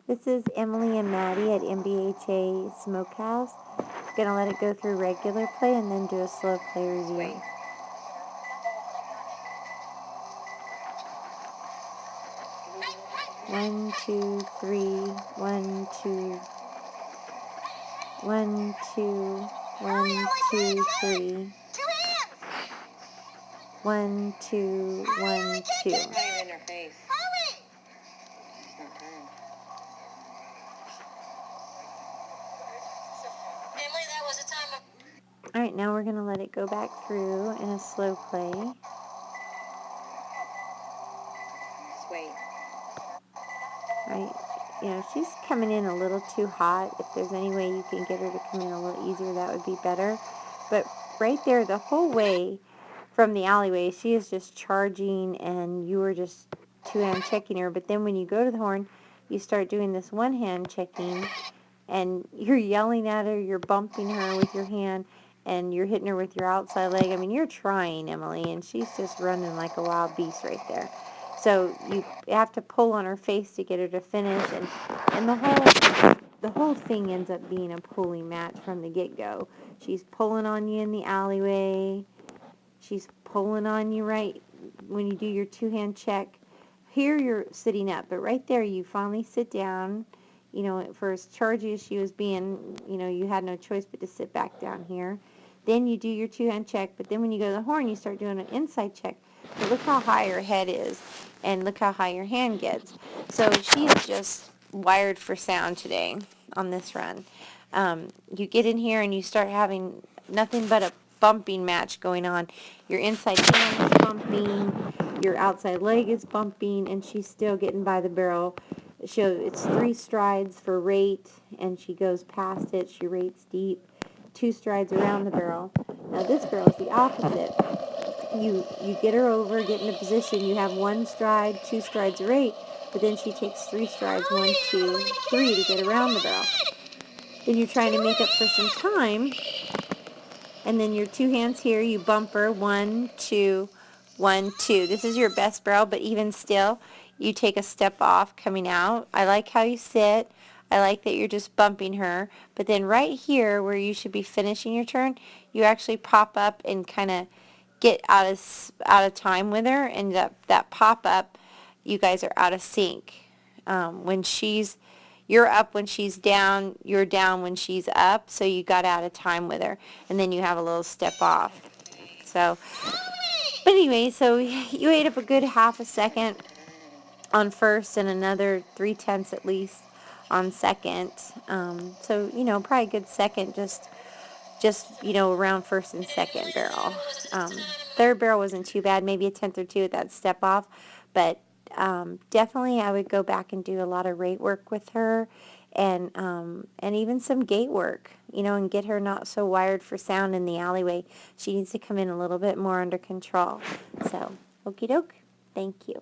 This is Emily and Maddie at MBHA Smokehouse. Gonna let it go through regular play and then do a slow play review. One, two, three, 1, 2, 1, 2, 1, 2, 3. 1, 2, 1, 2. Not even in her face. Emily, that was a time of... Alright, now we're gonna let it go back through in a slow play. Just wait. Right, you know, she's coming in a little too hot. If there's any way you can get her to come in a little easier, that would be better. But right there, the whole way from the alleyway, she is just charging, and you were just two-hand checking her. But then when you go to the horn, you start doing this one-hand checking, and you're yelling at her, you're bumping her with your hand, and you're hitting her with your outside leg. I mean, you're trying, Emily, and she's just running like a wild beast right there. So you have to pull on her face to get her to finish, and the whole thing ends up being a pulling match from the get-go. She's pulling on you in the alleyway. She's pulling on you right when you do your two-hand check. Here you're sitting up, but right there you finally sit down. You know, for as chargy as she was being, you know, you had no choice but to sit back down here. Then you do your two-hand check, but then when you go to the horn, you start doing an inside check. But look how high her head is, and look how high your hand gets. So she's just wired for sound today on this run. You get in here and you start having nothing but a bumping match going on. Your inside hand is bumping, your outside leg is bumping, and she's still getting by the barrel. It's 3 strides for rate, and she goes past it. She rates deep. 2 strides around the barrel. Now this barrel is the opposite. You get her over, get in a position. You have 1 stride, 2 strides of rate, but then she takes 3 strides, 1, 2, 3 to get around the barrel. Then you're trying to make up for some time, and then your 2 hands here, you bump her, 1, 2, 1, 2. This is your best barrel, but even still, you take a step off coming out. I like how you sit. I like that you're just bumping her. But then right here, where you should be finishing your turn, you actually pop up and kind of get out of time with her, and that pop up, you guys are out of sync. When you're up when she's down, you're down when she's up, so you got out of time with her, and then you have a little step off. So, but anyway, so you ate up a good half a second on first and another 3/10 at least on second. So, you know, probably a good second, just you know, around first and second barrel. Third barrel wasn't too bad, maybe a 10th or 2 at that step off, but definitely I would go back and do a lot of rate work with her, and even some gate work, you know, and get her not so wired for sound in the alleyway. She needs to come in a little bit more under control. So, okie doke, thank you.